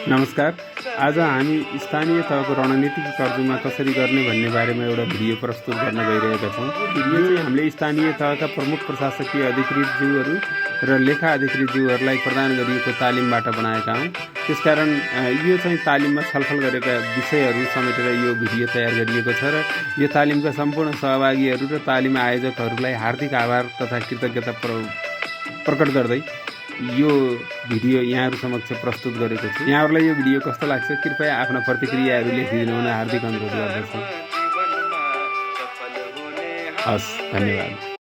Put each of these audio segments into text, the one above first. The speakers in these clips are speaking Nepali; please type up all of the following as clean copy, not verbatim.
नमस्कार। आज हामी स्थानीय तहको रणनीतिक तर्जुमा कसरी गर्ने भन्ने बारेमा एउटा भिडियो प्रस्तुत गर्न गइरहेका छौँ। भिडियो चाहिँ हामीले स्थानीय तहका प्रमुख प्रशासकीय अधिकृतज्यूहरू र लेखा अधिकृतज्यूहरूलाई प्रदान गरिएको तालिमबाट बनाएका हौँ। त्यसकारण यो चाहिँ तालिममा छलफल गरेका विषयहरू समेटेर यो भिडियो तयार गरिएको छ र यो तालिमका सम्पूर्ण सहभागीहरू र तालिम आयोजकहरूलाई हार्दिक आभार तथा कृतज्ञता प्रकट गर्दै यो भिडियो यहाँहरु समक्ष प्रस्तुत गरेको छु। यहाँहरुलाई यो भिडियो कस्तो लाग्छ कृपया आफ्ना प्रतिक्रियाहरू लेखिदिनु हुन हार्दिक अनुरोध गर्दछु। हस्, धन्यवाद।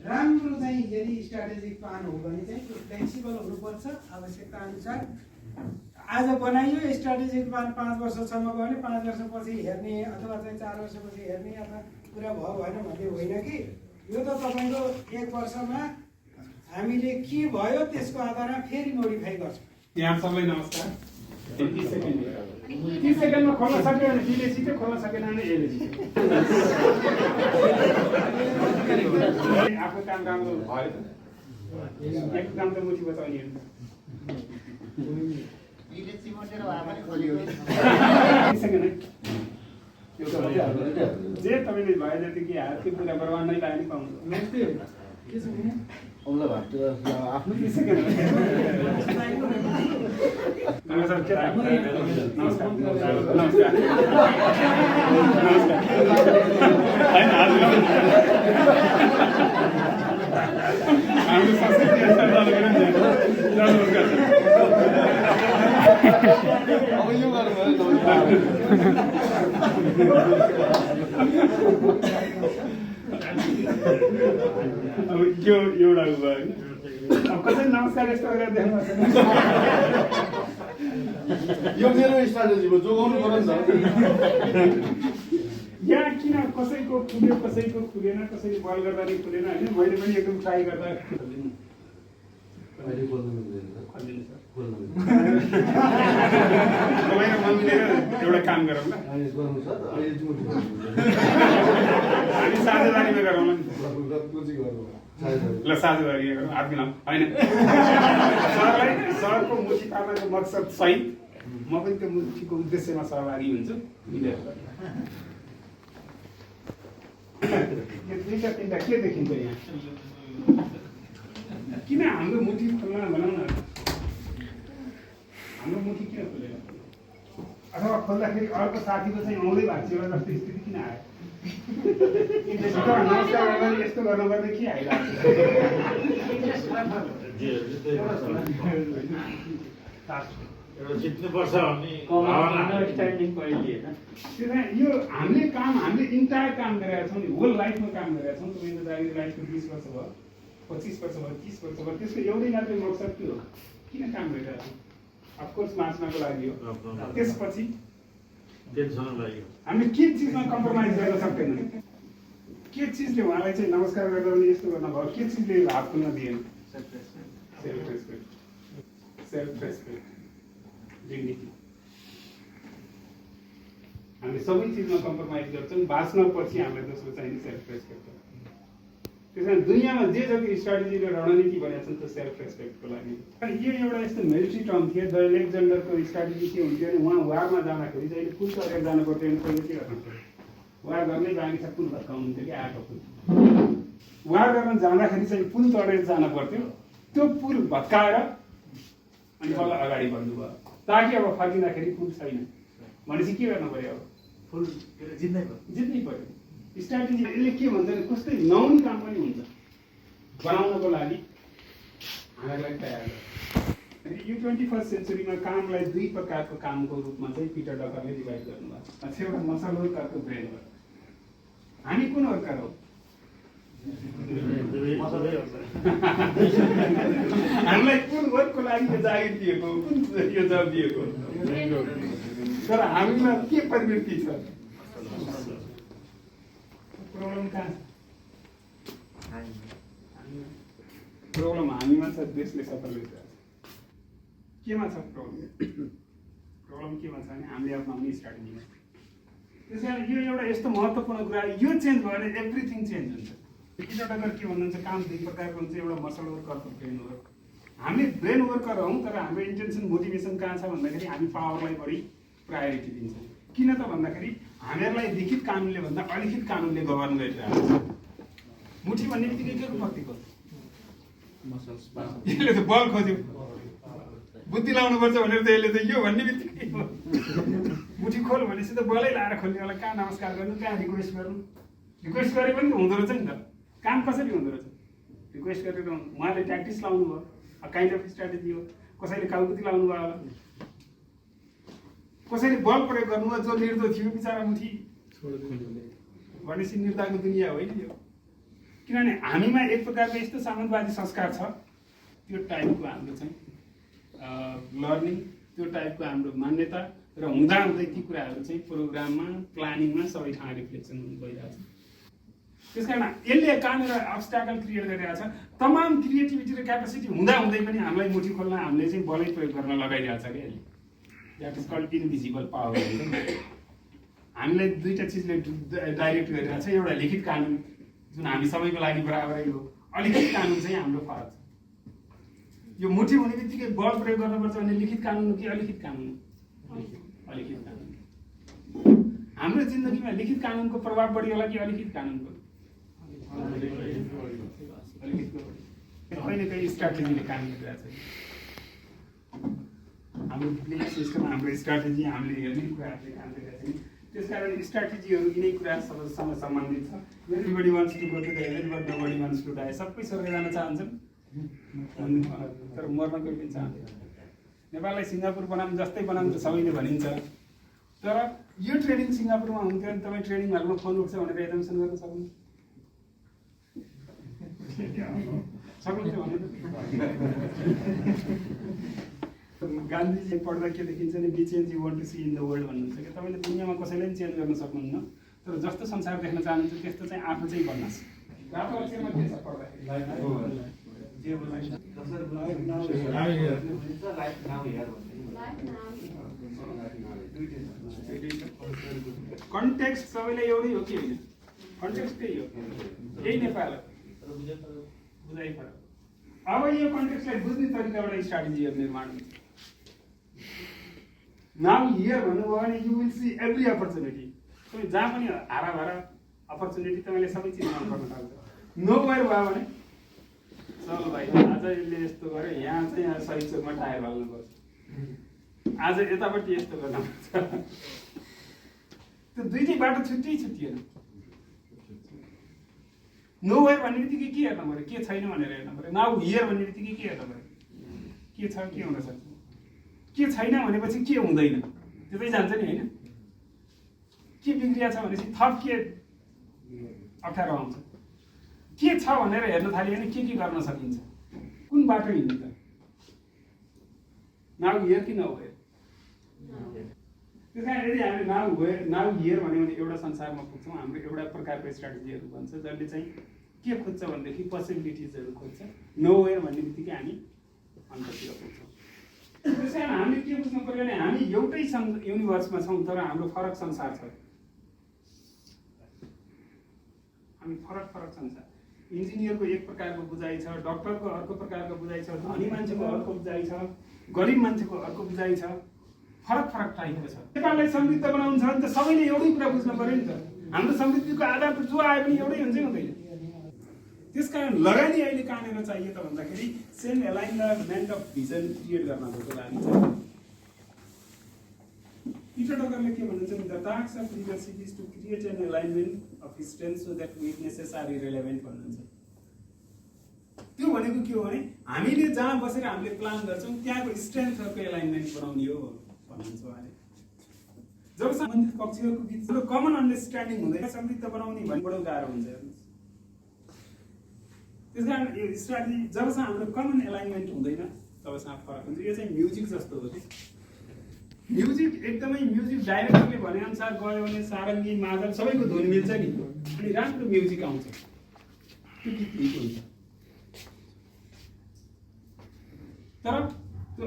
राम्रो चाहिँ यदि स्ट्राटेजिक प्लान हो भने चाहिँ त्यो फ्लेक्सिबल हुनुपर्छ। आवश्यकता अनुसार आज बनाइयो स्ट्राटेजिक प्लान 5 वर्षसम्म भयो भने 5 वर्षपछि हेर्ने अथवा चाहिँ 4 वर्षपछि हेर्ने अथवा पुरा भयो भएन भन्ने होइन कि यो त तपाईको 1 वर्षमा हामीले के भयो त्यसको आधारमा फेरि मोडिफाई गर्छौँ। यहाँ सबैलाई नमस्कार। 30 सेकेन्डमा खोल्न सक्यो भने बिले जित्यो, खोल्न सकेन भने एले जित्यो। आफ्नो काम राम्रो भयो त एक काम त मुठी बचाउने हो। बिले चिमटेर भए पनि खोलियो। जे तपाईँले भए जति कि हात त्यो पुरा बर्बाद नै लाग्ने पाउँछ। औला भाट आफ्नो 30 सेकेन्ड। नमस्कार। हाम्रो संस्कृति अनुसार नमस्कार। अब यो गर्नु अब यो एउटा भयो। अब कसरी नमस्कार यस्तो गरेर देख्नु पर्छ। यो मेरो स्ट्राटेजी हो, जोगाउनु पर्यो नि त। यहाँ किन कसैको खुल्यो कसैको खुलेन, कसैले बल गर्दा नि खुलेन होइन। मैले पनि एकदम ट्राई गर्दा अहिले बोल्नु मिल्दैन। तपाईँको मन मिलेर एउटा काम गरौँ ल। अहिले गर्नु छ अहिले जिम्मेवारी हामी साझेदारीमा गरौँ ल। चाहिँ गर्नु ल साझेदारी गरौँ, हात मिलाउँ होइन। सरको मुठी पार्नको मकसद सही, म पनि त्यो मुठीको उद्देश्यमा सहभागी हुन्छु। मिलेर दुईटा तिनवटा के देखिन्छ यहाँ? किन हाम्रो मुठी खोल्न भनौँ न, हाम्रो मुठी किन खोलेन? अथवा खोल्दाखेरि अर्को साथीको चाहिँ आउँदै भएको छ जस्तो स्थिति किन आयो? नमस्कार गर्दा यस्तो गर्नुपर्ने के आइरहेको एउटा जित्नुपर्छ भन्ने भावना अन्डरस्ट्यान्डिङ पहिले होइन। त्यसमा यो हामीले इन्टायर काम गरेका छौँ नि, होल लाइफमा काम गरेका छौँ। तपाईँको जागिर लाइफको 20 वर्ष भयो, 25 वर्ष भयो, 30 वर्ष भयो। त्यसको एउटै मात्रै मकसद के हो? किन काम गरिरहेको छौँ? अफकोर्स बाँच्नको लागि हो। त्यसपछि टेन्सन लाग्यो। हामी के चिजमा कम्प्रोमाइज गर्न सक्दैनौँ? के चिजले उहाँलाई चाहिँ नमस्कार गर्दा पनि यस्तो गर्न भयो? के चिजले हात खुल्न दिएन? Self respect, dignity. हामी सबै चिजमा कम्प्रोमाइज गर्छौँ। बाँच्न पछि हामीलाई दोस्रो चाहिने सेल्फ रेस्पेक्ट हो। त्यसमा दुनियाँमा जे जति स्ट्राटेजी र रणनीति भनेका छन् त्यो सेल्फ रेस्पेक्टको लागि। यो एउटा यस्तो मिलिट्री टर्म थियो। द एलेक्जेन्डरको स्ट्राटेजी के हुन्थ्यो भने उहाँ वारमा जाँदाखेरि चाहिँ पुल चढेर जानु पर्थ्यो भने पहिले के गर्नु पर्थ्यो? वार गर्नै बाँकी छ पुल भत्काउनुहुन्थ्यो कि आएको पुल। वार गर्न जाँदाखेरि चाहिँ पुल चढेर जानु पर्थ्यो। त्यो पुल भत्काएर अनि बल्ल अगाडि बढ्नुभयो ताकि अब फर्किँदाखेरि पुल छैन भनेपछि के गर्नु पर्यो? अब फुल जित्नै पर्यो। स्ट्राटेजी यसले के भन्छ भने कस्तै नहुने काम पनि हुन्छ बनाउनको लागि हामीलाई तयार गर्छ। यो 21st सेन्चुरीमा कामलाई दुई प्रकारको कामको रूपमा चाहिँ पिटर डकरले डिभाइड गर्नुभएको छ। एउटा मसल वर्क, अर्को ब्रेन वर्क। हामी कुन वर्कर हो? हामीलाई कुन वर्कको लागि यो जागिर दिएको, कुन यो जब दिएको? तर हामीमा के प्रवृत्ति छ? प्रब्लम कहाँ छ? प्रब्लम हामीमा छ, देशले सफल गरिरहेको छ। केमा छ प्रब्लम? प्रब्लम केमा छ भने हामीले अप्नाउने स्ट्राटेजीमा। त्यस कारण यो एउटा यस्तो महत्त्वपूर्ण कुरा, यो चेन्ज भयो भने एभ्रिथिङ चेन्ज हुन्छ। किटडकर के भन्नुहुन्छ, काम दुई प्रकारको हुन्छ, एउटा मसल वर्क अर्को ब्रेन वर्क। हामीले ब्रेन वर्कर हौँ, तर हाम्रो इन्टेन्सन मोटिभेसन कहाँ छ भन्दाखेरि हामी पावरलाई बढी प्रायोरिटी दिन्छौँ। किन त भन्दाखेरि हामीहरूलाई लिखित कानुनले भन्दा अलिखित कानुनले गभर्न गरिरहेको छ। मुठी भन्ने बित्तिकै के को प्रतीक हो? यसले त बल खोज्यो, बुद्धि लाउनुपर्छ भनेर त यसले त यो भन्ने बित्तिकै मुठी खोल भनेपछि त बलै लाएर खोल्ने होला। कहाँ नमस्कार गर्नु, कहाँ रिक्वेस्ट गर्नु। रिक्वेस्ट गरे पनि त हुँदो रहेछ नि त। काम कसरी हुँदो रहेछ? रिक्वेस्ट गरेर उहाँले ट्याक्टिस लाउनु भयो, काइन्ड अफ स्ट्राटेजी हो। कसैले काउकुती लाउनु भयो होला, कसैले बल प्रयोग गर्नुभयो। जो निर्दो थियो बिचरा मुठी भनेपछि निर्दयको दुनियाँ होइन यो। किनभने हामीमा एक प्रकारको यस्तो सामन्तवादी संस्कार छ, त्यो टाइपको हाम्रो चाहिँ लर्निङ, त्यो टाइपको हाम्रो मान्यता र हुँदाहुँदै ती कुराहरू चाहिँ प्रोग्राममा, प्लानिङमा सबै ठाउँ रिफ्लेक्सन भइरहेछ। त्यस कारण यसले कहाँनिर अब्स्ट्याकल क्रिएट गरिरहेछ, तमाम क्रिएटिभिटी र क्यापेसिटी हुँदाहुँदै पनि हामीलाई मुठी खोल्न हामीले चाहिँ बलै प्रयोग गर्न लगाइरहेछ क्या यसले। That is called invisible power. हामीलाई दुईवटा चिजले डाइरेक्ट गरिरहेछ। एउटा लिखित कानुन जुन हामी सबैको लागि बराबरै हो, अलिखित कानुन चाहिँ हाम्रो फरक छ। यो मुठी हुने बित्तिकै बल प्रयोग गर्नुपर्छ भने लिखित कानुन हो कि अलिखित कानुन हो? अलिखित कानुन। हाम्रो जिन्दगीमा लिखित कानुनको प्रभाव बढी होला कि अलिखित कानुनको? कहिले कहिले स्ट्राटेजीले काम गरिरहेको छ। हाम्रो बिलिफ सिस्टम, हाम्रो स्ट्राटेजी, हामीले हेर्ने कुराहरूले काम गरिरहेको छ। त्यस कारण स्ट्राटेजीहरू यिनै कुरासँग सम्बन्धित छ। Everybody wants to go to the heaven but nobody wants to die. सबै स्वर्ग जान चाहन्छन् तर मर्न कोही पनि चाहँदैन। नेपाललाई सिङ्गापुर बनाऊँ जस्तै बनाऊँ त सबैले भनिन्छ, तर यो ट्रेनिङ सिङ्गापुरमा हुन्थ्यो भने तपाईँ ट्रेनिङ हलमा फोन उठ्छ भनेर एजम्सन गर्न सक्नुहुन्छ? सक्नुहुन्छ भन्नु त? गान्धीजी पढ्दा के देखिन्छ भने be change you want to see in the world भन्नुहुन्छ कि तपाईँले दुनियाँमा कसैलाई पनि चेन्ज गर्न सक्नुहुन्न, तर जस्तो संसार देख्न चाहनुहुन्छ त्यस्तो चाहिँ आफू चाहिँ बन्नुहोस्। रातो अक्षरमा के छ पढ्दाखेरि? कन्टेक्स्ट सबैलाई एउटै हो कि होइन? कन्टेक्स्ट त्यही हो, यही नेपाल हो, बुझाइ फरक। अब यो कन्टेक्स्टलाई बुझ्ने तरिकाबाट स्ट्राटेजीहरू निर्माण हुन्छ। नाउ हियर भन्नुभयो भने you will see every opportunity. तपाईँ जहाँ पनि हाराभारा अपर्च्युनिटी तपाईँले सबै चिज मन पर्न थाल्छ। नो वेयर भयो भने चलो भाइ आज यसले यस्तो गर्यो, यहाँ चाहिँ यहाँ सही चोकमा टायर हाल्नुपर्छ, आज यतापट्टि यस्तो गर्नुपर्छ। त्यो दुईटै बाटो छुट्टै छुट्टिएन। नो वेयर भन्ने बित्तिकै के हेर्नु पऱ्यो? के छैन भनेर हेर्नु पऱ्यो। नाउ हियर भन्ने बित्तिकै के हेर्नु पऱ्यो? के छ, के हुन सक्छ? के छैन भनेपछि के हुँदैन त्यतै जान्छ नि होइन? के बिग्रिया छ भनेपछि थप के अप्ठ्यारो आउँछ? के छ भनेर हेर्न थाल्यो भने के गर्न सकिन्छ? कुन बाटो हिँड्नु त? नाउ हियर कि नो वेयर? त्यस कारण यदि हामीले नाउ हियर भन्यो भने एउटा संसारमा पुग्छौँ। हाम्रो एउटा प्रकारको स्ट्राटेजीहरू भन्छ जसले चाहिँ के खोज्छ भनेदेखि पोसिबिलिटिजहरू खोज्छ। नो वेयर भन्ने बित्तिकै हामी अन्ततिर पुग्छौँ। त्यस कारण हामीले के बुझ्नु पर्यो भने हामी एउटै युनिभर्समा छौँ तर हाम्रो फरक संसार छ। हामी फरक फरक संसार। इन्जिनियरको एक प्रकारको बुझाइ छ, डक्टरको अर्को प्रकारको बुझाइ छ, धनी मान्छेको अर्को बुझाइ छ, गरिब मान्छेको अर्को बुझाइ छ, फरक फरक टाइपको छ। नेपाललाई समृद्ध बनाउनु छ भने त सबैले एउटै कुरा बुझ्नु पर्यो नि त। हाम्रो समृद्धिको आधार जो आए पनि एउटै हुन्छ नि हुँदैन। त्यसकारण लगानी अहिले कहाँनिर चाहियो त भन्दाखेरि same alignment of vision create गर्नको लागि चाहिँ पिटर डगरले के भन्नुहुन्छ नि, the task of leadership is to create an alignment of strength so that weaknesses are irrelevant भन्नुहुन्छ। त्यो भनेको के हो भने हामीले जहाँ बसेर हामीले प्लान गर्छौँ त्यहाँको स्ट्रेन्थहरूको एलाइनमेन्ट बनाउने हो भन्नुहुन्छ उहाँले। जब सम्बन्धित पक्षहरूको बिच कमन अन्डरस्ट्यान्डिङ हुँदैन समृद्ध बनाउने भने बडो गाह्रो हुन्छ। त्यस कारण यो स्ट्राटेजी जबसम्म हाम्रो कमन एलाइनमेन्ट हुँदैन तबसम्म फरक हुन्छ। यो चाहिँ म्युजिक जस्तो हो कि म्युजिक एकदमै म्युजिक डाइरेक्टरले भनेअनुसार गयो भने सारङ्गी मादल सबैको धुन मिल्छ नि अनि राम्रो म्युजिक आउँछ त्यो गीत हिट हुन्छ। तर त्यो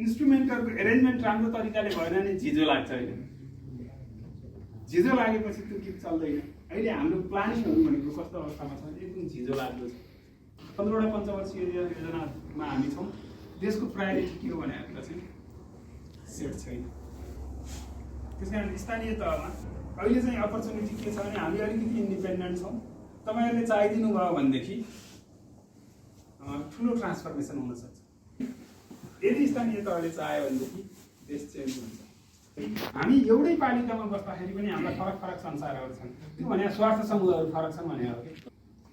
इन्स्ट्रुमेन्टहरूको एरेन्जमेन्ट राम्रो तरिकाले भएन भने झिजो लाग्छ होइन, झिजो लागेपछि त्यो गीत चल्दैन। अहिले हाम्रो प्लानिङहरू भनेको कस्तो अवस्थामा छ भने एकदम झिजो लाग्दो छ। 15वटा पञ्चवर्षीय योजनामा हामी छौँ, देशको प्रायोरिटी के हो भने कुरा चाहिँ सेट छैन। त्यस कारण स्थानीय तहमा अहिले चाहिँ अपर्च्युनिटी के छ भने हामी अलिकति इन्डिपेन्डेन्ट छौँ। तपाईँहरूले चाहिदिनु भयो भनेदेखि ठुलो ट्रान्सफर्मेसन हुनसक्छ। यदि स्थानीय तहले चाह्यो भनेदेखि देश चेन्ज हुन्छ। हामी एउटै पालिकामा बस्दाखेरि पनि हाम्रा फरक फरक संसारहरू छन्, त्यो भने स्वार्थ समूहहरू फरक छन् भने हो कि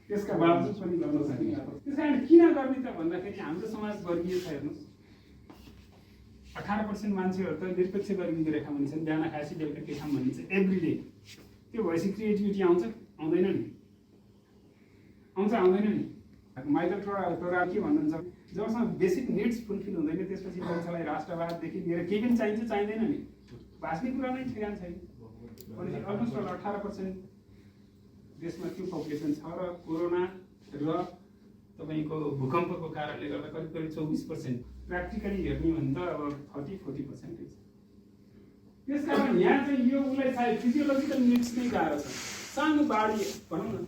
त्यसका बावजुद पनि गर्न सकिन्छ। त्यस कारण किन गर्ने त भन्दाखेरि हाम्रो समाज वर्गीय छ। हेर्नुहोस् 18% मान्छेहरू त निरपेक्ष गरिबीको रेखामा नि छन्, बिहान खाएपछि बेलुका के खाम भनिन्छ एभ्री डे। त्यो भएपछि क्रिएटिभिटी आउँछ आउँदैन नि, आउँछ आउँदैन नि। माइकल टोरा के भन्नुहुन्छ, जबसम्म बेसिक निड्स फुलफिल हुँदैन त्यसपछि मान्छेलाई राष्ट्रवाददेखि लिएर केही पनि चाहिन्छ चाहिँदैन नि, बाँच्ने कुरा नै ठेगान छैन। भनेपछि अलमोस्ट 18% देशमा त्यो पपुलेसन छ र कोरोना र तपाईँको भूकम्पको कारणले गर्दा करिब करिब 24%। प्र्याक्टिकली हेर्ने भने त अब 30-40%। त्यस कारण यहाँ चाहिँ यो उसलाई सायद फिजियोलोजिकल निड्स नै गाह्रो छ। सानो बाढी भनौँ न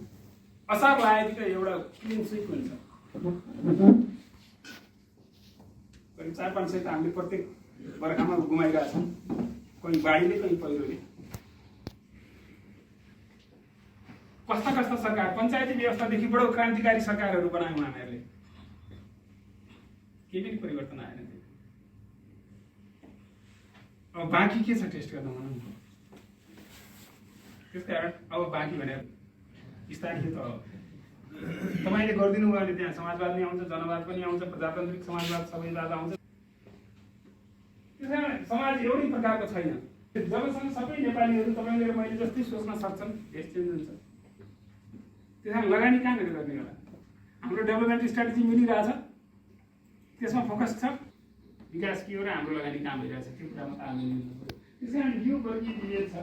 असार लागेको एउटा क्लिन स्विप हुन्छ, करिब 400-500 त हामीले प्रत्येक बर्खामा गुमाइरहेका छौँ, कहीँ बाढीले कहीँ पहिरोले। कस्ता कस्ता सरकार पञ्चायती व्यवस्थादेखि बडो क्रान्तिकारी सरकारहरू बनायौँ हामीहरूले, केही पनि परिवर्तन आएन। अब बाँकी के छ टेस्ट गर्न भनौँ। त्यस कारण अब बाँकी भनेर स्थानीय त तपाईँले गरिदिनु भयो भने त्यहाँ समाजवाद पनि आउँछ, जनवाद पनि आउँछ, प्रजातान्त्रिक समाजवाद सबैवाद आउँछ। त्यस कारण समाज एउटै प्रकारको छैन। जबसम्म सबै नेपालीहरू तपाईँले र मैले जस्तै सोच्न सक्छन् देश चेन्ज हुन्छ। त्यस कारण लगानी कहाँनिर गर्ने होला। हाम्रो डेभलपमेन्ट स्ट्राटेजी मिलिरहेछ, त्यसमा फोकस छ, विकास के हो र हाम्रो लगानी कहाँ भइरहेछ त्यो कुरामा तालमेल मिल्नु पर्यो। त्यस कारण यो वर्गीय विभेद छ।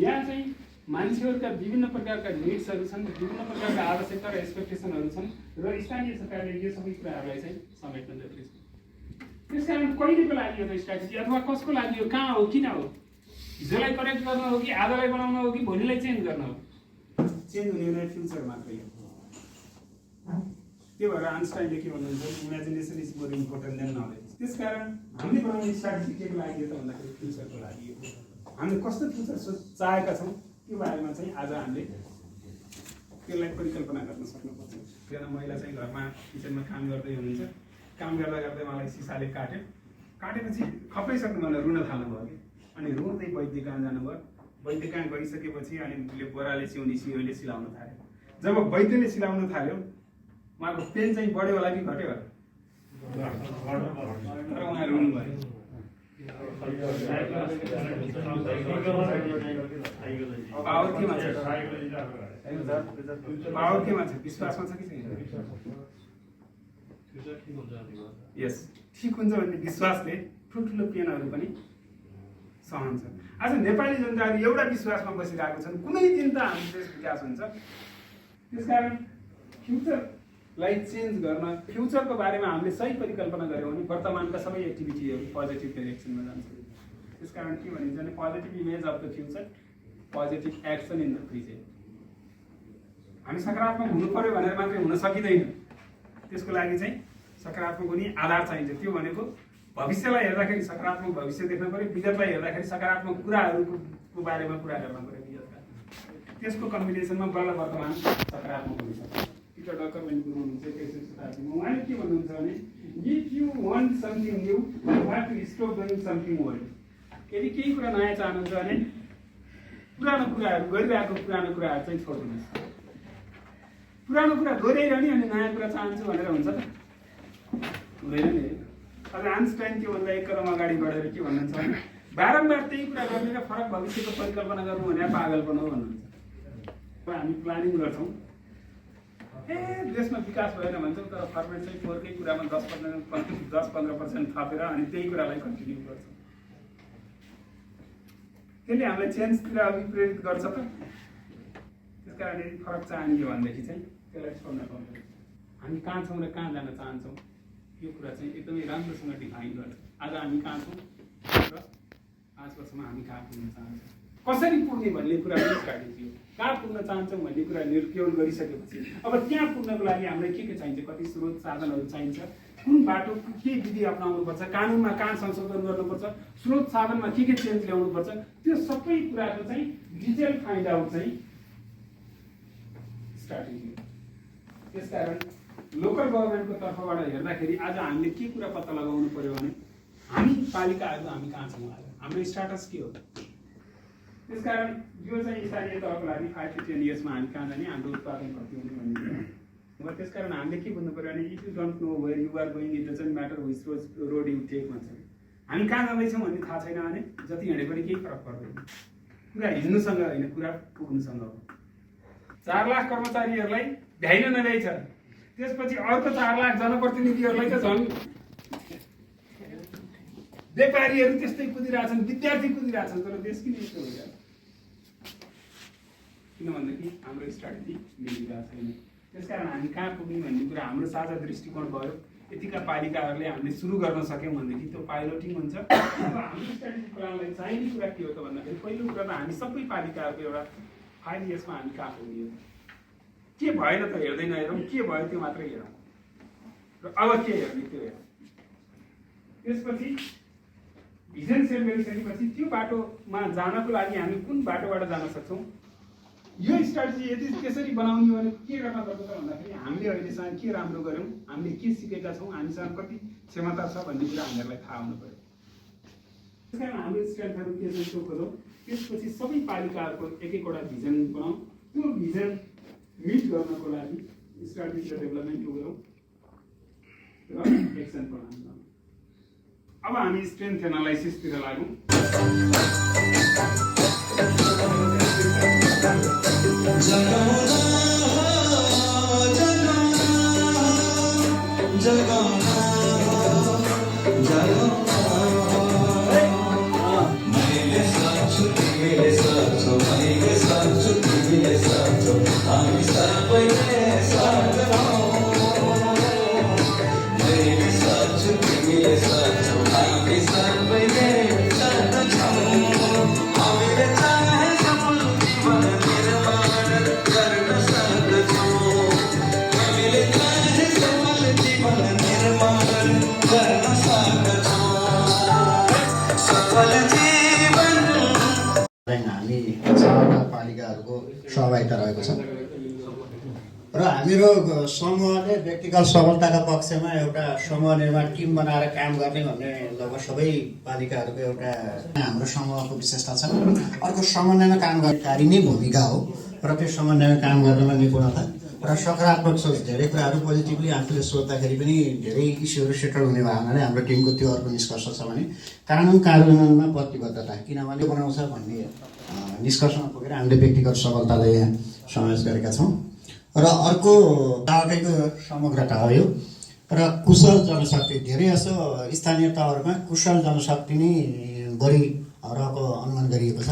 यहाँ चाहिँ मान्छेहरूका विभिन्न प्रकारका निड्सहरू छन्, विभिन्न प्रकारका आवश्यकता र एक्सपेक्टेसनहरू छन् र स्थानीय सरकारले यो सबै कुराहरूलाई चाहिँ समेट्न जरुरी छ। त्यस कारण कहिलेको लागि यो स्ट्राटेजी अथवा कसको लागि हो, कहाँ हो, किन हो, हिजोलाई करेक्ट गर्न हो कि आजलाई बनाउन हो कि भोलिलाई चेन्ज गर्न हो। चेन्ज हुने फ्युचर मात्रै हो। त्यो भएर आइन्स्टाइनले के भन्नुहुन्छ, imagination is more important then knowledge. त्यस कारण हामीले बनाउने स्ट्राटेजी के को लागि हो त भन्दाखेरि फ्युचरको लागि हो। हामीले कस्तो फ्युचर चाहेका छौँ त्यो बारेमा चाहिँ आज हामीले त्यसलाई परिकल्पना गर्न सक्नुपर्छ। एकजना महिला चाहिँ घरमा किचनमा काम गर्दै हुनुहुन्छ, काम गर्दा गर्दै मलाई सिसाले काटेपछि खपाइसक्नु मलाई रुन थाल्नुभयो कि, अनि रुँदै वैद्य कहाँ जानुभयो। वैद्य कहाँ गइसकेपछि अनि उसले बोराले सिउने सियोले सिलाउन थाल्यो। जब वैद्यले सिलाउन थाल्यो उहाँको पेन चाहिँ बढ्यो होला कि घट्यो होला, तर उहाँ रुनु भयो। पावर केमा छ? पावर केमा छ? विश्वासमा छ कि छैन? यस, ठिक हुन्छ भन्ने विश्वासले ठुल्ठुलो पेनहरू पनि सहन्छ। आज नेपाली जनताहरू एउटा विश्वासमा बसिरहेको छन्, कुनै दिन त हाम्रो देश विकास हुन्छ। त्यसकारण फ्युचरलाई चेन्ज गर्न, फ्युचरको बारेमा हामीले सही परिकल्पना गऱ्यौँ भने वर्तमानका सबै एक्टिभिटीहरू पोजिटिभ डाइरेक्सनमा जान्छ। त्यसकारण के भनिन्छ भने positive image of the future, positive action in the present. हामी सकारात्मक हुनु पर्यो भनेर मात्रै हुन सकिँदैन, त्यसको लागि चाहिँ सकारात्मक हुने आधार चाहिन्छ। त्यो भनेको भविष्यलाई हेर्दाखेरि सकारात्मक भविष्य देख्न पर्यो, विगतलाई हेर्दाखेरि सकारात्मक कुराहरूको बारेमा कुरा गर्न पर्यो विगतका। त्यसको कम्बिनेसनमा बल्ल वर्तमान सकारात्मक हुनसक्छ। पिटर डकर भन्ने गुरु हुनुहुन्छ 21औं शताब्दीमा, उहाँले के भन्नुहुन्छ भने if you want something new you have to stop doing something old. यदि केही कुरा नयाँ चाहनुहुन्छ भने पुरानो कुराहरू गरिरहेको पुरानो कुराहरू चाहिँ छोड्दिनुहोस्। पुरानो कुरा दोहोऱ्याइरहने अनि नयाँ कुरा चाहन्छु भनेर हुन्छ त? हुँदैन नि। अझ आइन्स्टाइन के भन्दा एक कदम अगाडि बढेर के भन्नुहुन्छ भने बारम्बार त्यही कुरा गर्ने र फरक भविष्यको परिकल्पना गर्नु भने पागलपन हो भन्नुहुन्छ। हामी प्लानिङ गर्छौँ, देशमा विकास भएन भन्छौँ, तर फर्मेट चाहिँ फोरकै कुरामा 10-15% थपेर अनि त्यही कुरालाई कन्टिन्यू गर्छौँ। त्यसले हामीलाई चेन्जतिर अभिप्रेरित गर्छ त। त्यस कारणले फरक चाहने हो भनेदेखि चाहिँ त्यसलाई छोड्न पाउँदैन। हामी कहाँ छौँ र कहाँ जान चाहन्छौँ यो कुरा चाहिँ एकदमै राम्रोसँग डिफाइन गर्छ। आज हामी कहाँ छौँ र 5 वर्षमा हामी कहाँ पुग्न चाहन्छौँ, कसरी पुग्ने भन्ने कुरा पनि स्ट्राटेजी हो। कहाँ पुग्न चाहन्छौँ भन्ने कुरा निर्क्योल गरिसकेपछि अब त्यहाँ पुग्नको लागि हामीलाई के चाहिन्छ, कति स्रोत साधनहरू चाहिन्छ, कुन बाटो के विधि अपनाउनुपर्छ, कानुनमा कहाँ संशोधन गर्नुपर्छ, स्रोत साधनमा के चेन्ज ल्याउनुपर्छ, त्यो सबै कुराको चाहिँ डिटेल फाइन्ड आउट चाहिँ स्ट्राटेजी हो। त्यसकारण लोकल गभर्मेन्टको तर्फबाट हेर्दाखेरि आज हामीले के कुरा पत्ता लगाउनु पर्यो भने हामी पालिकाहरू हामी कहाँ छौँ, आज हाम्रो स्टाटस के हो। त्यसकारण यो चाहिँ स्थानीय तहको लागि 5 to 10 इयर्समा हामी कहाँ जाने, हाम्रो उत्पादन कति हुने भन्ने कुरा। त्यसकारण हामीले के बुझ्नु पर्यो भने if you don't know where you are going it doesn't matter which road you take भन्छ। हामी कहाँ जाँदैछौँ भन्ने थाहा छैन भने जति हिँडे पनि केही फरक पर्दैन। कुरा हिँड्नुसँग होइन, कुरा पुग्नुसँग हो। 4 लाख कर्मचारीहरूलाई भ्याइन नभ्याइ छ, त्यसपछि अर्को 4 लाख जनप्रतिनिधिहरूलाई त झन् व्यापारीहरू त्यस्तै कुदिरहेछन्, विद्यार्थी कुदिरहेछन्, तर देश किन यस्तो भइरहेछ? किन भन्दाखेरि हाम्रो स्ट्राटेजी मिलिरहेको छैन। त्यसकारण हामी कहाँ पुग्ने भन्ने कुरा हाम्रो साझा दृष्टिकोण भयो। यतिका पालिकाहरूले हामीले सुरु गर्न सक्यौँ भनेदेखि त्यो पाइलोटिङ हुन्छ। अब हाम्रो स्ट्राटेजी प्लानलाई चाहिने कुरा के हो त भन्दाखेरि पहिलो कुरा त हामी सबै पालिकाहरूको एउटा 5 इयर्समा हामी कहाँ पुग्ने हो, के भएन त हेर्दैन हेरौँ, के भयो त्यो मात्रै हेरौँ र अब के हेर्ने त्यो हेरौँ। त्यसपछि भिजन सेट गरिसकेपछि त्यो बाटोमा जानको लागि हामी कुन बाटोबाट जान सक्छौँ, यो स्ट्राटेजी यदि त्यसरी बनाउने हो भने के गर्न पर्छ त भन्दाखेरि हामीले अहिलेसम्म के राम्रो गऱ्यौँ, हामीले के सिकेका छौँ, हामीसँग कति क्षमता छ भन्ने कुरा हामीहरूलाई थाहा हुनु पर्यो। त्यस कारण हाम्रो स्ट्रेन्थहरू के छ त्यो खोजौँ। त्यसपछि सबै पालिकाहरूको एक-एकवटा भिजन बनाऊँ। त्यो भिजन मिट गर्नको लागि स्ट्राटेजी र डेभलपमेन्ट गरौँ र एक्सन प्लान गरौँ। अब हामी स्ट्रेन्थ एनालाइसिसतिर लागौँ। हामी 6 पालिकाहरूको सहभागिता रहेको छ र हामीहरू समूहले व्यक्तिगत सफलताका पक्षमा एउटा समूह निर्माण टिम बनाएर काम गर्ने भन्ने लगभग सबै पालिकाहरूको एउटा हाम्रो समूहको विशेषता छ। अर्को समन्वयमा काम गर्नेकारी नै भूमिका हो र त्यो समन्वयमा काम गर्नमा निपुणता र सकारात्मक सोच, धेरै कुराहरू पोजिटिभली आफूले सोच्दाखेरि पनि धेरै इस्युहरू सेटल हुने भयो हुनाले हाम्रो टिमको त्यो अर्को निष्कर्ष छ भने कानुन कार्यान्वयनमा प्रतिबद्धता किनभने बनाउँछ भन्ने निष्कर्षमा पुगेर हामीले व्यक्तिगत सफलतालाई यहाँ समावेश गरेका छौँ। र अर्को ताकैको समग्रता हो यो र कुशल जनशक्ति, धेरै जसो स्थानीय तहहरूमा कुशल जनशक्ति नै बढी रहेको अनुमान गरिएको छ।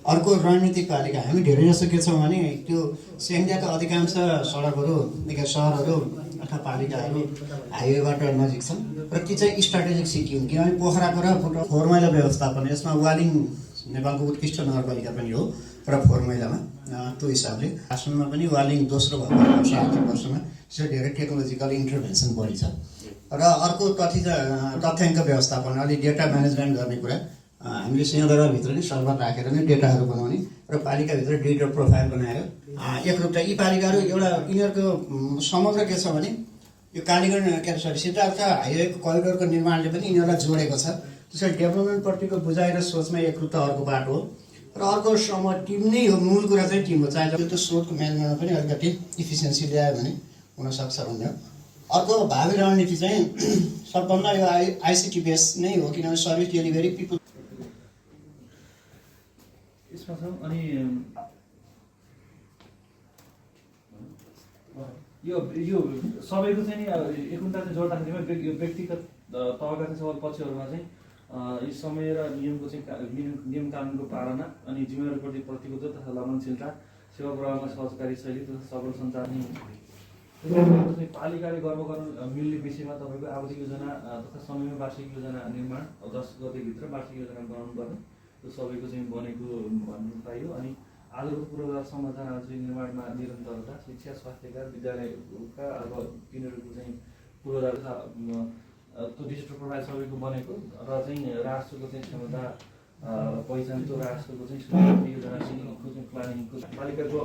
अर्को रणनीतिक पालिका, हामी धेरै जसो के छौँ भने त्यो सिङ्गियाका अधिकांश सडकहरू सहरहरू अथवा पालिकाहरू हाइवेबाट नजिक छन् र ती चाहिँ स्ट्राटेजिक सिटी हुन् किनभने पोखराको र फोहोर मैला व्यवस्थापन, यसमा वालिङ नेपालको उत्कृष्ट नगरपालिका पनि हो र फोहोर मैलामा त्यो हिसाबले आसनमा पनि वालिङ दोस्रो भएको आर्थिक वर्षमा त्यसरी धेरै टेक्नोलोजिकल इन्टरभेन्सन बढी छ। र अर्को तथ्याङ्क व्यवस्थापन, अलि डेटा म्यानेजमेन्ट गर्ने कुरा हामीले सिंहदरबारभित्र नै सर्भर राखेर नै डेटाहरू बनाउने र पालिकाभित्र डेटा प्रोफाइल बनाएर एकरूपता यी पालिकाहरू एउटा यिनीहरूको समग्र के छ भने यो कालीगढ सिद्धार्थ हाइवेको करिडोरको निर्माणले पनि यिनीहरूलाई जोडेको छ। त्यसरी डेभलपमेन्टप्रतिको बुझाइ र सोचमा एकरूपता अर्को बाटो हो र अर्को समूह टिम नै हो। मूल कुरा चाहिँ टिम हो, चाहे त्यो स्रोतको म्यानेजमेन्टमा पनि अलिकति इफिसियन्सी ल्यायो भने हुनसक्छ भन्ने हो। अर्को भावी रणनीति चाहिँ सबभन्दा यो आइसिटी बेस नै हो किनभने सर्भिस डेलिभरी पिपुल यसमा छ। अनि यो सबैको चाहिँ नि एकूणता चाहिँ जोड्दाखेरिमा यो व्यक्तिगत तहका चाहिँ सबै पक्षहरूमा चाहिँ यी समय र नियमको चाहिँ नियम कानुनको पालना अनि जिम्मेवारीप्रति प्रतिबद्धता तथा लगनशीलता, सेवा प्रवाहमा सहजकारी शैली तथा सबल सञ्चार नै चाहिँ पालिकाले गर्व गर्न मिल्ने विषयमा तपाईँको आवधिक योजना तथा समयमा वार्षिक योजना निर्माण 10 गतेभित्र वार्षिक योजना बनाउनु पर्ने, त्यो सबैको चाहिँ बनेको भन्नु पाइयो। अनि आधारभूत पूर्वाधार संरचनाहरू चाहिँ निर्माणमा निरन्तरता, शिक्षा, स्वास्थ्यका, विद्यालयका अब तिनीहरूको चाहिँ पूर्वाधार तथा त्यो डिजिटल प्रोफाइल सबैको बनेको र चाहिँ राष्ट्रको चाहिँ क्षमता पहिचान, त्यो राष्ट्रको चाहिँ स्वीकृति योजना चाहिँ प्लानिङको पालिकाको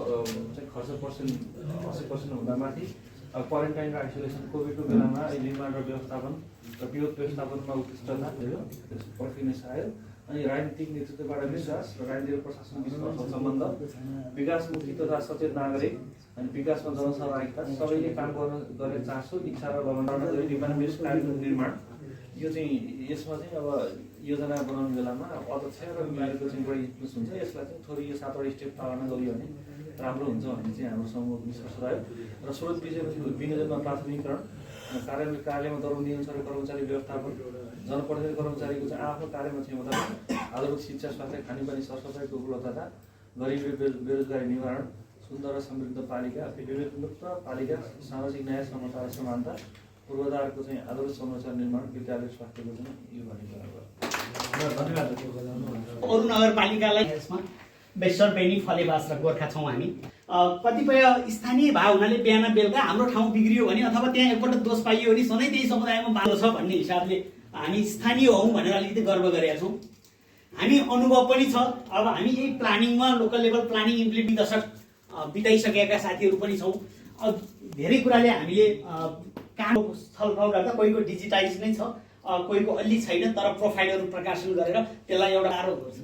चाहिँ खर्च 80% भन्दा माथि क्वारेन्टाइन र आइसोलेसन कोभिडको बेलामा निर्माण र व्यवस्थापन र विरोध व्यवस्थापनमा उत्कृष्टता थियो, पर्फिनेस आयो। अनि राजनीतिक नेतृत्वबाट विश्वास र राजनीतिक प्रशासन बिचको सम्बन्ध, विकासमुखी तथा सचेत नागरिक अनि विकासमा जनसहभागिता, सबैले काम गर्ने चासो, इच्छा र लगन डिमान्ड बेस्ड प्लानिङ निर्माण, यो चाहिँ यसमा चाहिँ अब योजना बनाउने बेलामा अध्यक्ष र मेयरको चाहिँ बढी इन्फ्लुएन्स हुन्छ। यसलाई चाहिँ थोरै यो 7 वटा स्टेप पालना गरियो भने राम्रो हुन्छ भन्ने चाहिँ हाम्रो समूहको विश्वास रह्यो। र स्रोत विनियोजनमा प्राथमिकरण, कार्यमा दरबन्दी अनुसार कर्मचारी व्यवस्थापन, जनप्रतिनिधि कर्मचारीको चाहिँ आफ्नो कार्यमा क्षमता, आधारभूत शिक्षा, स्वास्थ्य, खानेपानी, सरसफाइको उपलब्धता, गरिबी बेरोजगारी निवारण, सुन्दर र समृद्ध पालिका, विवेकमुक्त पालिका, सामाजिक न्याय, समता र समानता, पूर्वाधारको चाहिँ आधारभूत संरचना निर्माण, विद्यालय स्वास्थ्यको चाहिँ यो भनेको अरू नगरपालिकालाई यसमा बेसर बेनी फलेबास र गोर्खा छौँ हामी। कतिपय स्थानीय भाव हुनाले बिहान बेलुका हाम्रो ठाउँ बिग्रियो भने अथवा त्यहाँ एकपल्ट दोष पाइयो भने सधैँ त्यही समुदायमा बाधो छ भन्ने हिसाबले हामी स्थानीय हौँ भनेर अलिकति गर्व गरेका छौँ। हामी अनुभव पनि छ। अब हामी यही प्लानिङमा लोकल लेभल प्लानिङ इम्प्लिमेन्ट दशक बिताइसकेका साथीहरू पनि छौँ। धेरै कुराले हामीले काम छलफल गर्दा कोहीको डिजिटाइज नै छ, कोहीको अलि छैन, तर प्रोफाइलहरू प्रकाशन गरेर त्यसलाई एउटा गाह्रो गर्छ।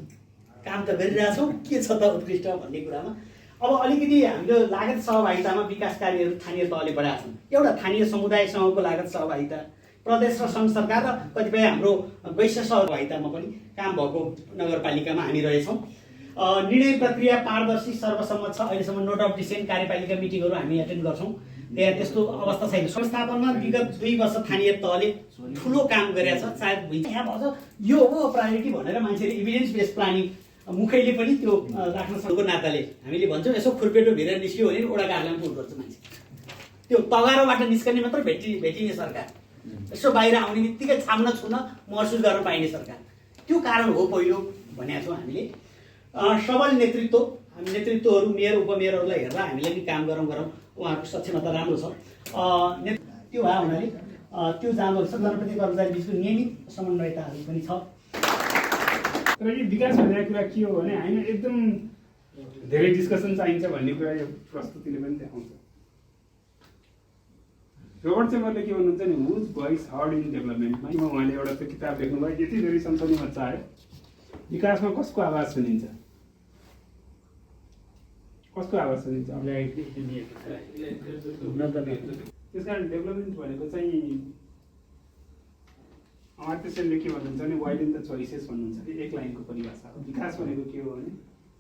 काम त गरिरहेछौँ, के छ त उत्कृष्ट भन्ने कुरामा अब अलिकति हामीले लागत सहभागितामा विकास कार्यहरू स्थानीय तहले बढाएका छन्। एउटा स्थानीय समुदायसँगको लागत सहभागिता, प्रदेश र सङ्घ सरकार र कतिपय हाम्रो वैश्य सहभागितामा पनि काम भएको नगरपालिकामा हामी रहेछौँ। निर्णय प्रक्रिया पारदर्शी सर्वसम्मत छ। अहिलेसम्म नोट अफ डिसेन्ट कार्यपालिका मिटिङहरू हामी एटेन्ड गर्छौँ, त्यहाँ त्यस्तो अवस्था छैन। संस्थापनमा विगत 2 वर्ष स्थानीय तहले ठुलो काम गरेको छ। सायद यहाँ भन्छ यो हो प्रायोरिटी भनेर मान्छेले इभिडेन्स बेस्ड प्लानिङ मुखैले पनि त्यो राख्न सक्नुको नाताले हामीले भन्छौँ यसो खुर्पेटो भिरेर निस्क्यो भने ओडा गार्लामा पुग्छ गर्छ मान्छे। त्यो तगारोबाट निस्कने मात्र भेटिने सरकार, यसो बाहिर आउने बित्तिकै छाम्न छुन महसुस गर्न पाइने सरकार, त्यो कारण हो पहिलो भनेका छौँ हामीले। सबल नेतृत्व, हामी नेतृत्वहरू मेयर उपमेयरहरूलाई हेर्दा हामीले पनि काम गरौँ, उहाँहरूको सक्षमता राम्रो छ। त्यो भए हुनाले त्यो जाँदो रहेछ। जनप्रतिनिधि कर्मचारी बिचको नियमित समन्वयताहरू पनि छ। र यो विकास भन्ने कुरा के हो भने होइन एकदम धेरै डिस्कसन चाहिन्छ भन्ने कुरा यो प्रस्तुतिले पनि देखाउँछ। रोबर्ट चेम्बरले के भन्नुहुन्छ नि, हुज भोइस हर्ड इन डेभलपमेन्टमा उहाँले एउटा त्यो किताब लेख्नुभयो, यति धेरै सनसनी मच्चा आयो। विकासमा कसको आवाज सुनिन्छ, कसको आवाज सुनिन्छ? त्यस कारण डेभलपमेन्ट भनेको चाहिँ अमर्त्य सेनले के भन्नुहुन्छ भने वाइडेन द चोइसेस भन्नुहुन्छ कि एक लाइनको परिभाषा हो। विकास भनेको के हो भने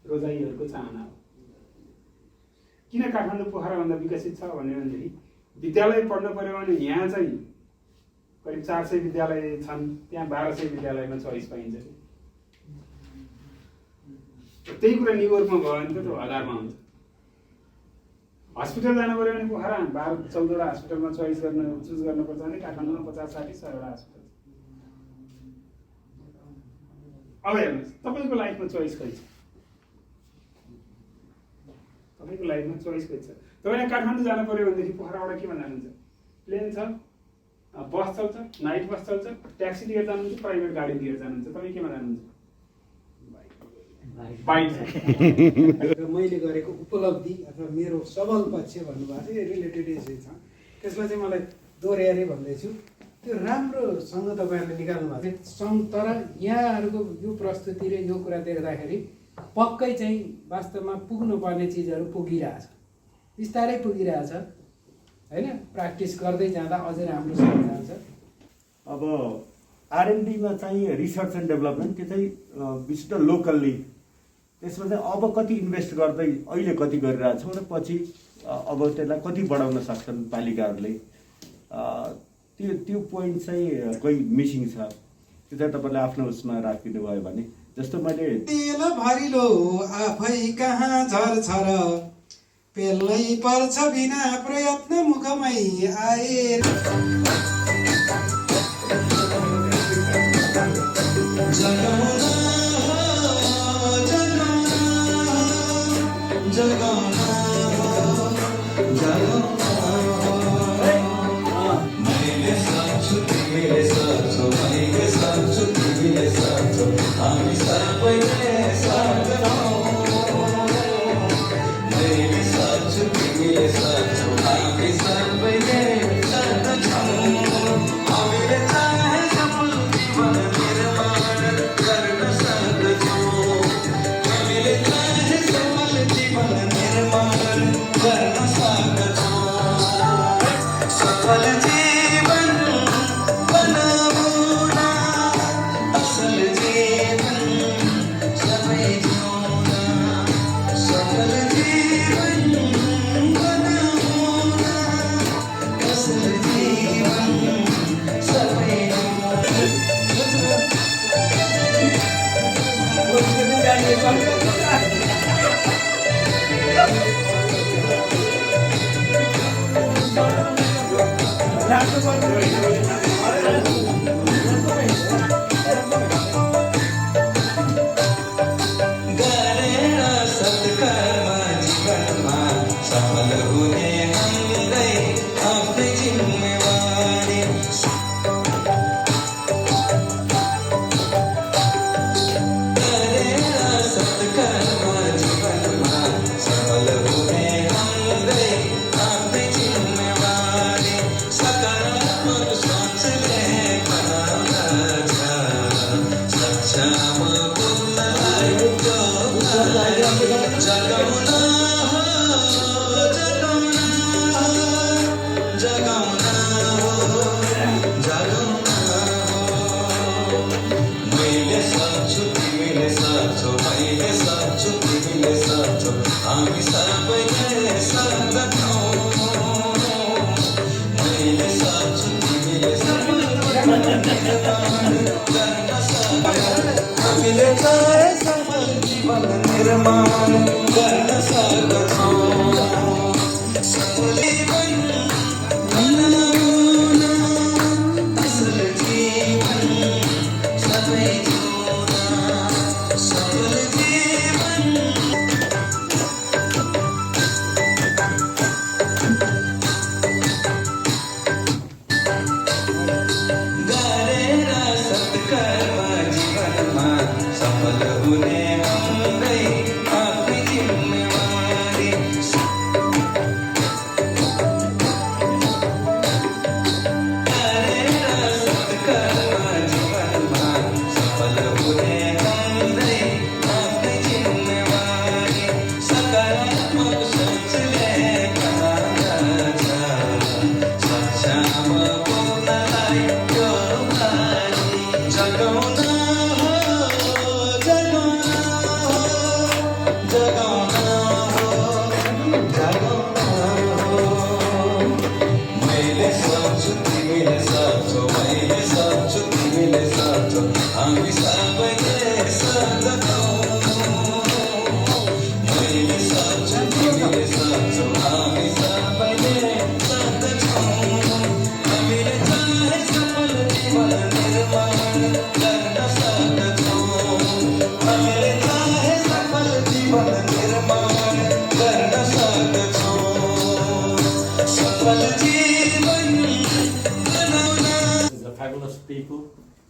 रोजाइहरूको चाहना हो। किन काठमाडौँ पोखराभन्दा विकसित छ भनेदेखि विद्यालय पढ्नु पऱ्यो भने यहाँ चाहिँ करिब 400 विद्यालय छन्, त्यहाँ 1200 विद्यालयमा चोइस पाइन्छ। त्यही कुरा न्युयोर्कमा भयो भने त त्यो हजारमा हुन्छ। हस्पिटल जानु पऱ्यो भने पोखरा 12-14 वटा हस्पिटलमा चुज गर्नुपर्छ भने काठमाडौँमा 50-60-100 हस्पिटल। अब हेर्नुहोस् तपाईँको लाइफमा चोइस खै छ, तपाईँको लाइफमा चोइस खै छ। तपाईँले काठमाडौँ जानु पऱ्यो भनेदेखि पोखराबाट केमा जानुहुन्छ? प्लेन छ, बस चल्छ, नाइट बस चल्छ, ट्याक्सी लिएर जानुहुन्छ, प्राइभेट गाडी लिएर जानुहुन्छ, तपाईँ केमा जानुहुन्छ? बाइक। र मैले गरेको उपलब्धि अथवा मेरो सबल पक्ष भन्नुभएको थियो, रिलेटेड यसै छ। त्यसलाई चाहिँ मलाई दोहोऱ्याएर भन्दैछु, त्यो राम्रोसँग तपाईँहरूले निकाल्नु भएको थियो। तर यहाँहरूको यो प्रस्तुति र यो कुरा देख्दाखेरि पक्कै चाहिँ वास्तवमा पुग्नुपर्ने चिजहरू पुगिरहेछ, बिस्तारै पुगिरहेछ होइन। प्र्याक्टिस गर्दै जाँदा अझै राम्रोसँग जान्छ। अब आरएनडीमा चाहिँ रिसर्च एन्ड डेभलपमेन्ट, त्यो चाहिँ विशिष्ट लोकल्ली, त्यसमा चाहिँ अब कति इन्भेस्ट गर्दै अहिले कति गरिरहेछौँ र पछि अब त्यसलाई कति बढाउन सक्छन् पालिकाहरूले, त्यो पोइन्ट चाहिँ कोही मिसिङ छ। त्यो चाहिँ तपाईँले आफ्नो उसमा राखिदिनु भयो भने जस्तो मैले तेल भरिलो आफै कहाँ झर्छ र पेल्नै पर्छ बिना प्रयत्न मुखमै आए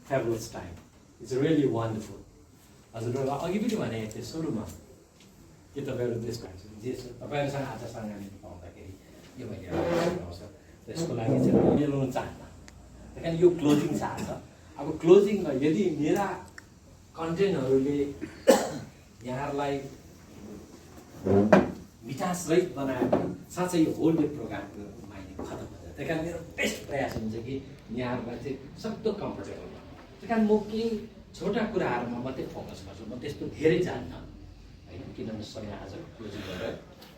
fabulous time. It's really wonderful. हजुरहरूलाई अघि पनि भने थिएँ सुरुमा के तपाईँहरू त्यसको जे तपाईँहरूसँग आज सँगै पाउँदाखेरि यो मैले आउँछ त्यसको लागि चाहिँ म मिलाउन चाहन्न त्यही कारण यो क्लोजिङ छ आज अब क्लोजिङमा यदि मेरा कन्टेन्टहरूले यहाँहरूलाई मिठासरहित बनायो भने साँच्चै यो होल डे प्रोग्रामको माइने खतम हुन्छ त्यही कारण मेरो बेस्ट प्रयास हुन्छ कि यहाँहरूलाई चाहिँ सक्दो कम्फर्टेबल बनाउनु त्यही कारण म केही छोटा कुराहरूमा मात्रै फोकस गर्छु म त्यस्तो धेरै जान्न होइन किनभने समय आज क्लोजिङ गरेर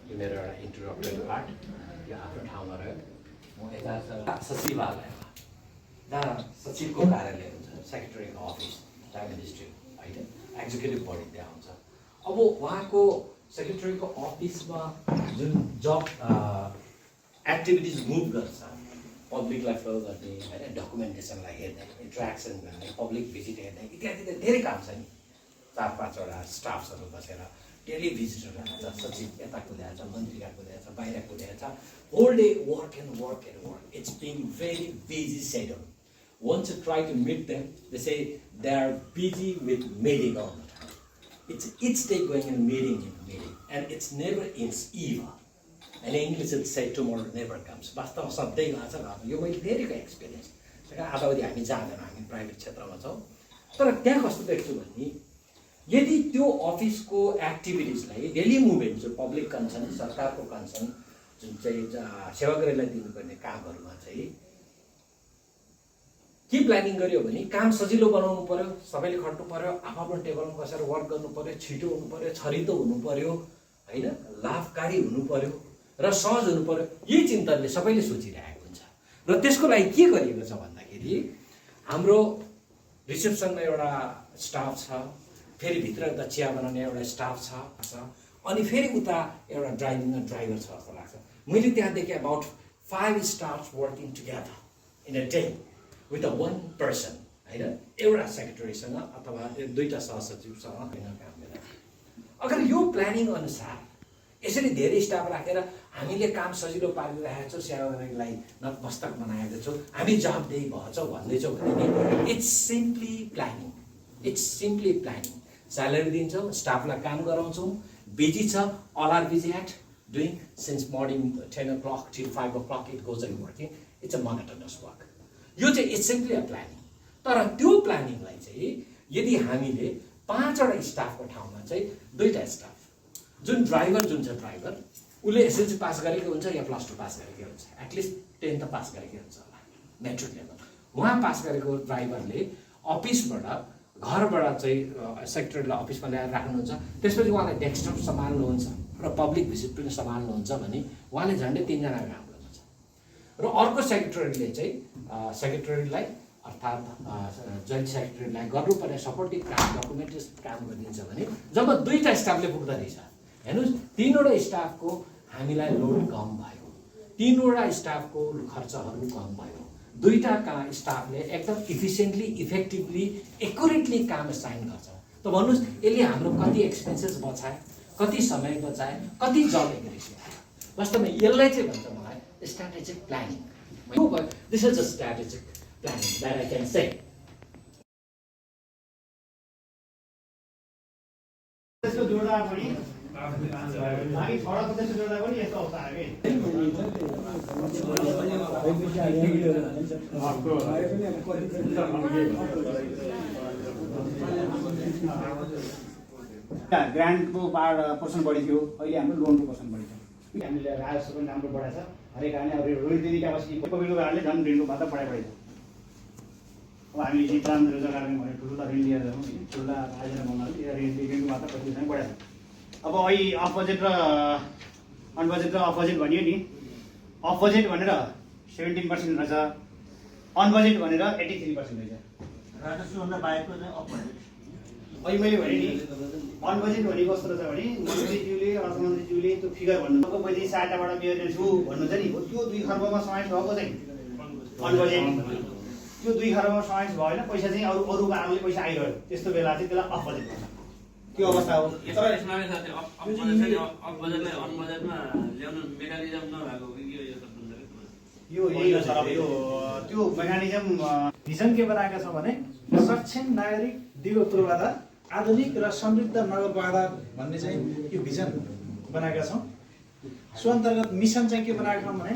यो मेरो एउटा इन्ट्रोडक्टरी पार्ट यो आफ्नो ठाउँमा रह्यो म यता सचिवालयमा जहाँ सचिवको कार्यालय हुन्छ, सेक्रेटरीको अफिस, टाइम डिस्ट्रिक्ट होइन, एक्जिक्युटिभ बडी त्यहाँ हुन्छ। अब उहाँको सेक्रेटरीको अफिसमा जुन जब एक्टिभिटिज मुभ गर्छ, पब्लिकलाई फ्लो गर्ने होइन, डकुमेन्टेसनलाई हेर्ने, इन्ट्रेक्सन गर्ने, पब्लिक भिजिट हेर्ने इत्यादि धेरै काम छ नि। 4-5वटा स्टाफ्सहरू बसेर डेली भिजिटरहरू आउँछ, सचिव यता कुदाएछ, मन्त्री कुदाएछ, बाहिर कुदाएछ, whole day work and work and work. It's being very busy schedule. Once you try to meet them, they say they are busy with meeting all the time. It's each day going and meeting, and it's never ends ever. And in English it say tomorrow never comes. वास्तवमा सधैँ छ घरमा, यो मैले धेरैको एक्सपिरियन्स। आधावधि हामी जाँदैनौँ, हामी प्राइभेट क्षेत्रमा छौँ, तर त्यहाँ कस्तो देख्छु भने यदि त्यो अफिसको एक्टिभिटिजलाई डेली मुभमेन्ट जो पब्लिक कन्सर्न, सरकारको कन्सर्न जुन चाहिँ सेवाग्राहीलाई दिनुपर्ने कामहरूमा चाहिँ के प्लानिङ गर्यो भने काम सजिलो बनाउनु पर्यो, सबैले खट्नु पर्यो, आफ्नो टेबलमा बसेर वर्क गर्नु पर्यो, छिटो हुनु पर्यो, छरितो हुनु पर्यो होइन, लाभकारी हुनु पर्यो र सहज हुनु पर्यो। यही चिन्तनले सबैले सोचिरहेको हुन्छ। र त्यसको लागि के गरिएको छ भन्दाखेरि हाम्रो रिसेप्सनमा एउटा स्टाफ छ, फेरि भित्र त चिया बनाउने एउटा स्टाफ छ, अनि फेरि उता एउटा ड्राइभर छ जस्तो लाग्छ। मैले त्यहाँ देखेँ about 5 staffs working together in a day with a one person होइन, एउटा सेक्रेटरीसँग अथवा 2टा सहसचिवसँग होइन काम गरेर। अगर यो प्लानिङ अनुसार यसरी धेरै स्टाफ राखेर हामीले काम सजिलो पारिरहेको छौँ, सेवाग्राहीलाई नतमस्तक बनाएको छौँ, हामी जवाबदेही भएछौँ भन्दैछौँ भने it's simply planning. It's simply planning. Salary दिन्छौँ, स्टाफलाई काम गराउँछौँ, बिजी छ, all are busy at doing since morning 10 o'clock till 5 o'clock it goes and working. It's a monotonous work. यो चाहिँ इट्स सिम्पली अ प्लानिङ। तर त्यो प्लानिङलाई चाहिँ यदि हामीले 5वटा स्टाफको ठाउँमा चाहिँ 2टा स्टाफ, जुन ड्राइभर छ ड्राइभर उसले एसएलसी पास गरेकै हुन्छ या +2 पास गरेकै हुन्छ, एटलिस्ट 10 त पास गरेकै हुन्छ होला मेट्रिक लेभल। उहाँ पास गरेको ड्राइभरले अफिसबाट घरबाट चाहिँ सेक्रेटरीलाई अफिसमा ल्याएर राख्नुहुन्छ, त्यसपछि उहाँलाई डेस्कटप सम्हाल्नुहुन्छ र पब्लिक भिजिट पनि सम्हाल्नुहुन्छ भने उहाँले झन्डै 3 जना काम गर्नुहुन्छ। र अर्को सेक्रेटरीले चाहिँ सेक्रेटरीलाई अर्थात् जोइन्ट सेक्रेटरीलाई गर्नुपर्ने सपोर्टिभ काम, डकुमेन्टेसन काम गरिदिन्छ भने जब 2टा स्टाफले पुग्दो रहेछ, हेर्नुहोस् 3वटा स्टाफको हामीलाई लोड कम भयो, 3वटा स्टाफको खर्चहरू कम भयो, 2टा स्टाफले एकदम इफिसियन्टली, इफेक्टिभली, एकुरेटली काम साइन गर्छ। त भन्नुहोस् यसले हाम्रो कति एक्सपेन्सेस बचायो, कति समय बचायो, कति जब एक्युरेसी आयो। वास्तवमा यसलाई चाहिँ भन्छ मलाई strategic planning. This is a strategic planning that I can say. त्यसको जोड्दा पनि हामी सडकको त्यसको जोड्दा पनि यस्तो अवस्था आयो कि ग्रान्टको पोर्सन बढी थियो, अहिले हाम्रो लोनको पोर्सन बढी छ। हामीले राजस्व पनि राम्रो बढाएको छ। हरेक कारणले अब ऋण दिने क्यापासिटी कोभिडको कारणले झन् ऋणको मात्रा बढाइरहेछ। अब हामी इन्ट्राम रोजगारमा भने ठुल्ठुला ऋण लिएर जाउँ, ठुल्ठुला आयोजना बनाउनु ऋणको मात्रा प्रतिशत बढाएको छ। अब अहिले अफ बजेट र अन बजेट र अफ बजेट भनियो नि, अफ बजेट भनेर 17% रहेछ, अन बजेट भनेर 83% रहेछ। राजस्वभन्दा बाहेकको चाहिँ अफ बजेट। अहिले मैले भने नि अन बजेट भने कस्तो रहेछ भने मन्त्रीज्यूले, अर्थमन्त्रीज्यूले त्यो फिगर भन्नु मैले सहायताबाट बिहोर्ने छु भन्नुहुन्छ नि, त्यो 2 खर्बमा समावेश भएको चाहिँ अन बजेट, त्यो 2 खर्बमा समावेश भएन, पैसा चाहिँ अरू कारणले पैसा आइरह्यो, त्यस्तो बेला चाहिँ त्यसलाई अफ बजेट भन्छ। त्यो अवस्था हो। तर यसमा अफ बजेटलाई अन बजेटमा ल्याउनु मेकानिजम नभएको यो यही हो सर। यो त्यो मेकानिजम भिजन के बनाएका छौँ भने सक्षम नागरिक दिगो पूर्वाधार आधुनिक र समृद्ध नगर आधार भन्ने चाहिँ यो भिजन बनाएका छौँ। सो अन्तर्गत मिसन चाहिँ के बनाएका छौँ भने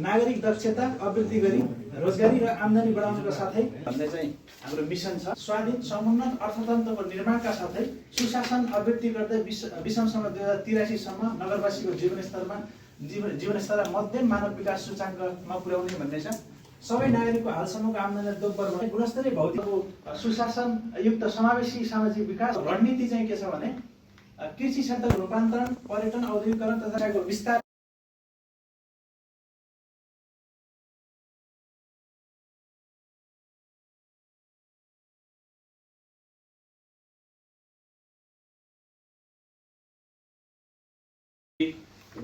नागरिक दक्षता अभिवृद्धि गरी रोजगारी र आम्दानी बढाउनुका साथै भन्ने चाहिँ हाम्रो मिसन छ। स्वाधीन समुन्नत अर्थतन्त्रको निर्माणका साथै सुशासन अभिवृद्धि गर्दै विषमसम्म 2083 सम्म नगरवासीको जीवनस्तर मध्यम मानव विकास सूचाङ्कमा पुर्याउने भन्ने छ। सबै नागरिकको हालसम्मको आम्दानी दोब्बर भने गुणस्तरीय भौतिक सुशासन युक्त समावेशी सामाजिक विकास रणनीति चाहिँ के छ भने कृषि क्षेत्रको रूपान्तरण, पर्यटन, औद्योगिकरण तथा विस्तार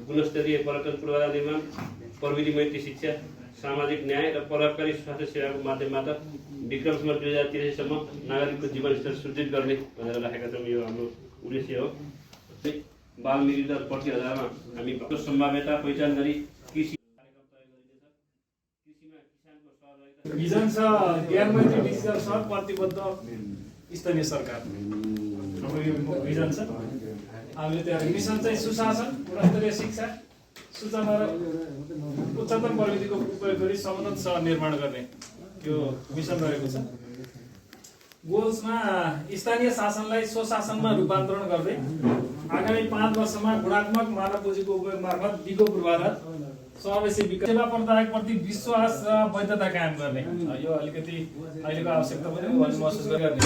गुणस्तरीय पर्यटन पूर्वाधार निर्माण, प्रविधि मैत्री शिक्षा, सामाजिक न्याय र प्रभावकारी स्वास्थ्य सेवाको माध्यमबाट विक्रमसम्म 2083 सम्म नागरिकको जीवनस्तर सुदृढ गर्ने भनेर राखेका छौँ। यो हाम्रो उद्देश्य हो। बाल मृत्यु दर प्रति हजारमा हामी सम्भाव्यता पहिचान गरी कृषि कार्यक्रम तय गरिनेछ। कृषिमा किसानको सहभागिता भिजन छ ज्ञान मैत्री डिजिटल सहर प्रतिबद्ध स्थानीय सरकार हाम्रो यो भिजन छ। हामीले त्यहाँ मिसन चाहिँ सुशासन, गुणस्तरीय शिक्षा, सूचना र उच्चतम प्रविधिको उपयोग गरी समुन्नत सहर निर्माण गर्ने यो मिसन रहेको छ। गोल्समा स्थानीय शासनलाई स्वशासनमा रूपान्तरण गर्दै आगामी 5 वर्षमा गुणात्मक मानव पुँजीको उपयोग मार्फत दिगो पूर्वाधार, समावेशी विकास, सेवा प्रदायकप्रति विश्वास र वैधता कायम गर्ने यो अलिकति अहिलेको आवश्यकता पनि भन्ने महसुस गरिरहेको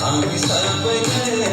हामी सबैले